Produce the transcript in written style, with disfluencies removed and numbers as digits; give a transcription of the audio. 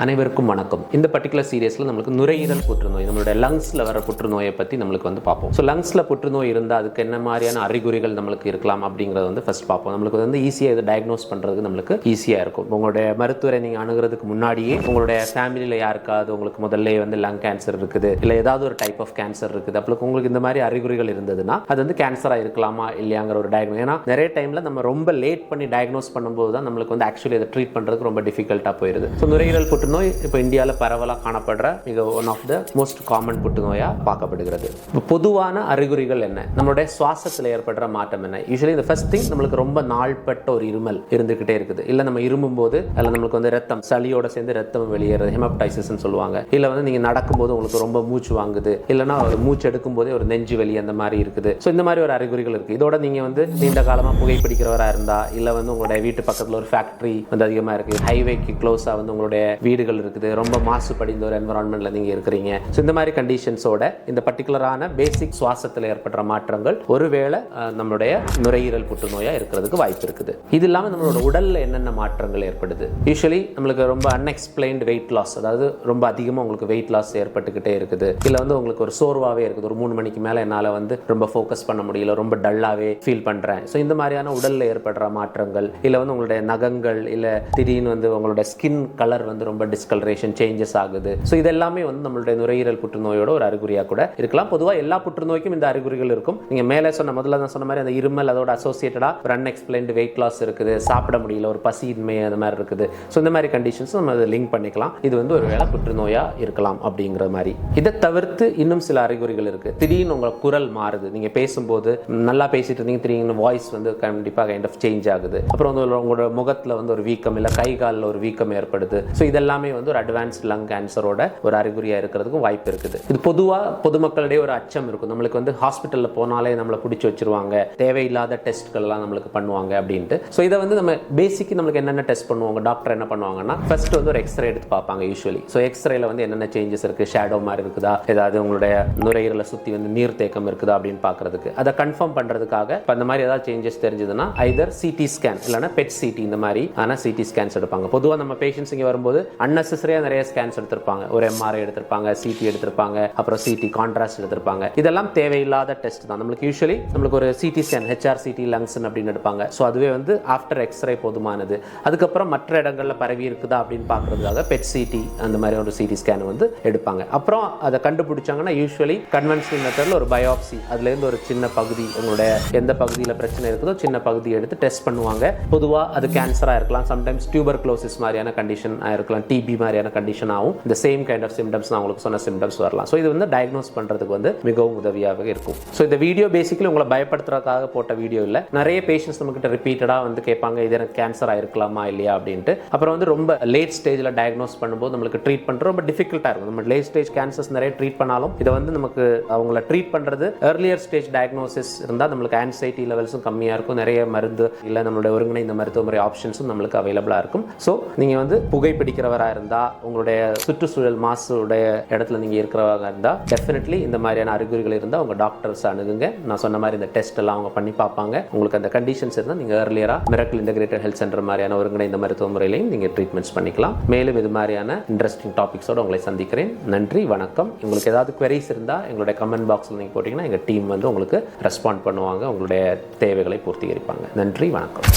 அனைவருக்கும் வணக்கம். இந்த பர்டிகுலர் சீரியஸில் நம்மளுக்கு நுரையீரல் புற்றுநோய், நம்மளுடைய லங்ஸில் வர புற்றுநோயை பற்றி நம்மளுக்கு பார்ப்போம். ஸோ லங்ஸில் புற்றுநோய் இருந்தால் அதுக்கு என்ன மாதிரியான அறிகுறிகள் நம்மளுக்கு இருக்கலாம் அப்படிங்கிறத ஃபர்ஸ்ட் பார்ப்போம். நம்மளுக்கு ஈஸியாக இதை டயக்னோஸ் பண்ணுறதுக்கு நம்மளுக்கு ஈஸியாக இருக்கும். உங்களுடைய மருத்துவரை நீங்கள் அணுகிறதுக்கு முன்னாடியே உங்களுடைய ஃபேமிலியில் யாருக்காவது உங்களுக்கு முதல்ல லங் கேன்சர் இருக்குது, இல்லை ஏதாவது ஒரு டைப் ஆஃப் கேன்சர் இருக்குது, அப்போ உங்களுக்கு இந்த மாதிரி அறிகுறிகள் இருந்ததுன்னா அது கேன்சராக இருக்கலாமா இல்லையாங்கிற ஒரு டயக்னோஸ். ஏன்னா நிறைய டைமில் நம்ம ரொம்ப லேட் பண்ணி டயக்னோஸ் பண்ணும்போது தான் நம்மளுக்கு ஆக்சுவலி அதை ட்ரீட் பண்ணுறதுக்கு ரொம்ப டிஃபிகல்ட்டாக போயிடுது. ஸோ நுரையீரல் புற்றுநோய் இப்போ இந்தியாவில் பரவலாக காணப்படுற மிக one of the most common புற்றுநோயாக பார்க்கப்படுகிறது. பொதுவான அறிகுறிகள் என்ன? நம்மளுடைய சுவாசத்தில் ஏற்படுற மாற்றம் என்ன? யூஸ்வலி இந்த ஃபர்ஸ்ட் திங் நம்மளுக்கு ரொம்ப நாள்பட்ட ஒரு இருமல் இருந்துகிட்டே இருக்குது. இல்லை நம்ம இருமும் போது அதில் நம்மளுக்கு ரத்தம் சளியோட சேர்ந்து ரத்தம் வெளியேறது, ஹெமப்டைசிஸ் சொல்லுவாங்க. இல்லை நீங்கள் நடக்கும்போது உங்களுக்கு ரொம்ப மூச்சு வாங்குது, இல்லைன்னா ஒரு மூச்சு எடுக்கும் போதே ஒரு நெஞ்சு வலி அந்த மாதிரி இருக்குது. ஸோ இந்த மாதிரி ஒரு அறிகுறிகள் இருக்குது. இதோட நீங்கள் நீண்ட காலமாக புகைப்பிடிக்கிறவராக இருந்தா, இல்லை உங்களுடைய வீட்டு பக்கத்தில் ஒரு ஃபேக்டரி அதிகமாக இருக்குது, ஹைவேக்கு க்ளோஸாக உங்களுடைய வீடுகள் இருக்குது, ரொம்ப மாசு படிந்த ஒரு என்வரான்மெண்ட்ல நீங்க இருக்கிறீங்க. ஸோ இந்த மாதிரி கண்டிஷன்ஸோட இந்த பர்டிகுலரான பேசிக் சுவாசத்தில் ஏற்படுற மாற்றங்கள் ஒருவேளை நம்மளுடைய நுரையீரல் புற்றுநோயா இருக்கிறதுக்கு வாய்ப்பு இருக்குது. இது இல்லாமல் நம்மளோட உடல்ல என்னென்ன மாற்றங்கள் ஏற்படுது? யூஸ்வலி நம்மளுக்கு ரொம்ப அன்எக்ஸ்பிளைன்டு வெயிட் லாஸ், அதாவது ரொம்ப அதிகமாக உங்களுக்கு வெயிட் லாஸ் ஏற்பட்டுக்கிட்டே இருக்குது. இல்லை உங்களுக்கு ஒரு சோர்வாகவே இருக்குது, ஒரு 3 மணிக்கு மேலே என்னால் ரொம்ப ஃபோக்கஸ் பண்ண முடியல, ரொம்ப டல்லாகவே ஃபீல் பண்ணுறேன். ஸோ இந்த மாதிரியான உடலில் ஏற்படுற மாற்றங்கள், இல்லை உங்களுடைய நகங்கள், இல்லை திடீர்னு உங்களுடைய ஸ்கின் கலர் ரொம்ப டிஸ்கலரேஷன் சேஞ்சஸ் ஆகுது. ஸோ இதெல்லாமே நம்மளுடைய நுரையீரல் புற்றுநோயோட ஒரு அறிகுறியாக கூட இருக்கலாம். பொதுவாக எல்லா புற்றுநோய்க்கும் இந்த அறிகுறிகள் இருக்கும். நீங்கள் மேலே முதல்ல நான் சொன்ன மாதிரி அந்த இருமல் அதோட அசோசியேட்டடா ஒரு அன்எக்ஸ்பிளைன்டு வெயிட் லாஸ் இருக்குது, சாப்பிட முடியல, ஒரு பசியின்மை அந்த மாதிரி இருக்குது. ஸோ இந்த மாதிரி கண்டிஷன்ஸ் நம்ம அதை லிங்க் பண்ணிக்கலாம். இது ஒரு வேளை புற்றுநோயா இருக்கலாம் அப்படிங்கிற மாதிரி. இதை தவிர்த்து இன்னும் சில அறிகுறிகள் இருக்கு. திடீர்னு உங்க குரல் மாறுது, நீங்க பேசும்போது நல்லா பேசிட்டு இருந்தீங்க, திடீர்னு வாய்ஸ் கண்டிப்பாக கைண்ட் ஆஃப் சேஞ்ச் ஆகுது. அப்புறம் உங்களோட முகத்தில் ஒரு வீக்கம், இல்லை கை காலில் ஒரு வீக்கம் ஏற்படுது. ஸோ இதெல்லாமே ஒரு அட்வான்ஸ்ட் லங் கேன்சரோட ஒரு அறிகுறியா இருக்கிறதுக்கும் வாய்ப்பு இருக்குது. இது பொதுவாக பொதுமக்களிடையே ஒரு அச்சம் இருக்கும். நம்மளுக்கு ஹாஸ்பிட்டலில் போனாலே நம்மளை பிடிச்சி வச்சிருவாங்க, தேவையில்லாத டெஸ்ட்கள் எல்லாம் நம்மளுக்கு பண்ணுவாங்க அப்படின்ட்டு. ஸோ இதை நம்ம பேசிக்கு நம்மளுக்கு என்னென்ன டெஸ்ட் பண்ணுவாங்க, டாக்டர் என்ன பண்ணுவாங்கன்னா ஃபர்ஸ்ட் ஒரு எக்ஸ்ரே எடுத்து பார்ப்பாங்க யூஸ்வலி. ஸோ எக்ஸ்ரேல என்னென்ன சேஞ்சஸ் இருக்கு, ஷேடோ மாதிரி இருக்குதா, ஏதாவது உங்களுடைய நுரையீரலை சுற்றி நீர் தேக்கம் இருக்குதா அப்படின்னு பார்க்கறதுக்கு, அதை கன்ஃபார்ம் பண்றதுக்காக அந்த மாதிரி ஏதாவது சேஞ்சஸ் தெரிஞ்சதுன்னா ஐதர் சிடி ஸ்கேன் இல்லைன்னா பெட் சிடி, இந்த மாதிரி ஆனால் சிடி ஸ்கேன்ஸ் எடுப்பாங்க. பொதுவாக நம்ம பேஷண்ட்ஸ் இங்கே வரும்போது அன்னெசரியா நிறைய ஸ்கேன்ஸ் எடுத்திருப்பாங்க, ஒரு எம்ஆர்ஐ எடுத்திருப்பாங்க, சிடி எடுத்திருப்பாங்க, அப்புறம் சிடி கான்ட்ராஸ்ட் எடுத்திருப்பாங்க. இதெல்லாம் தேவையில்லாத டெஸ்ட் தான். நம்மளுக்கு யூஸ்வலி ஒரு சிடி ஸ்கேன், ஹெச்ஆர்சிடி லங்ஸ் அப்படின்னு எடுப்பாங்க. ஸோ அதுவே ஆஃப்டர் எக்ஸ்ரே போதுமானது. அதுக்கப்புறம் மற்ற இடங்களில் பரவி இருக்குதா அப்படின்னு பார்க்கறதுக்காக பெட் சிடி அந்த மாதிரி ஒரு சிடி ஸ்கேன் எடுப்பாங்க. அப்புறம் அதை கண்டுபிடிச்சாங்கன்னா யூஸ்வலி கன்வென்ஷனல் மெத்தட்ல ஒரு பயோப்சி, அதுல இருந்து ஒரு சின்ன பகுதி உங்களுடைய எந்த பகுதியில் பிரச்சனை இருக்குதோ சின்ன பகுதி எடுத்து டெஸ்ட் பண்ணுவாங்க. பொதுவாக அது கேன்சரா இருக்கலாம், சம்டைம்ஸ் டியூபர்குலோசிஸ் மாதிரியான கண்டிஷன் இருக்கலாம், டிபி மாதிரியான கண்டிஷன் ஆகும். இந்த சேம் கைண்ட் ஆஃப் சிம்டம்ஸ் நான் உங்களுக்கு சொன்ன சிம்டம்ஸ் வரலாம். ஸோ இது டயக்னோஸ் பண்றதுக்கு மிகவும் உதவியாக இருக்கும். ஸோ இந்த வீடியோ பேசிக்கலி உங்களை பயப்படுத்துறதுக்காக போட்ட வீடியோ இல்லை. நிறைய பேஷண்ட்ஸ் நம்மகிட்ட ரிப்பீட்டடா கேட்பாங்க, இது எனக்கு கேன்சர் ஆயிருக்கலாமா இல்லையா அப்படின்ட்டு. அப்புறம் ரொம்ப லேட் ஸ்டேஜில் டயக்னோஸ் பண்ணும்போது நம்மளுக்கு ட்ரீட் பண்ணுறது ரொம்ப டிஃபிகல்ட்டாக இருக்கும். நம்ம லேட் ஸ்டேஜ் கேன்சர்ஸ் நிறைய ட்ரீட் பண்ணாலும் இதை நமக்கு அவங்கள ட்ரீட் பண்ணுறது ஏர்லியர் ஸ்டேஜ் டயக்னோசிஸ் இருந்தால் நம்மளுக்கு ஆன்சைட்டி லெவல்ஸும் கம்மியாக இருக்கும், நிறைய மருந்து இல்லை நம்மளுடைய ஒருங்கிணைந்த மருத்துவ முறை ஆப்ஷன்ஸும் நம்மளுக்கு அவைலபிளாக இருக்கும். ஸோ நீங்கள் புகைப்பிடிக்கிறவராக இருந்தால், உங்களுடைய சுற்றுச்சூழல் மாசுடைய இடத்துல நீங்கள் இருக்கிறவங்க இருந்தால் டெஃபினெட்லி இந்த மாதிரியான அறிகுறிகள் இருந்தால் உங்கள் டாக்டர்ஸ் அணுகுங்க. நான் சொன்ன மாதிரி இந்த டெஸ்ட் எல்லாம் அவங்க பண்ணி பார்ப்பாங்க. உங்களுக்கு அந்த கண்டிஷன்ஸ் இருந்தால் நீங்கள் ஏர்லியராக மிராக்கிள் இன்டகிரேட்டட் ஹெல்த் சென்டர் மாதிரியான ஒருங்கிணைந்த மருத்துவ முறையிலையும் நீங்கள் ட்ரீட்மெண்ட்ஸ் பண்ணிக்கலாம். மேலும் இது மாதிரியான இன்ட்ரெஸ்டிங் டாபிக்ஸோடு உங்களை சந்திக்கிறேன். நன்றி, வணக்கம். உங்களுக்கு ஏதாவது குவரிஸ் இருந்தால் எங்களுடைய கமெண்ட் பாக்ஸில் நீங்கள் போட்டிங்கன்னா எங்கள் டீம் உங்களுக்கு ரெஸ்பாண்ட் பண்ணுவாங்க, உங்களுடைய தேவைகளை பூர்த்தீகரிப்பாங்க. நன்றி, வணக்கம்.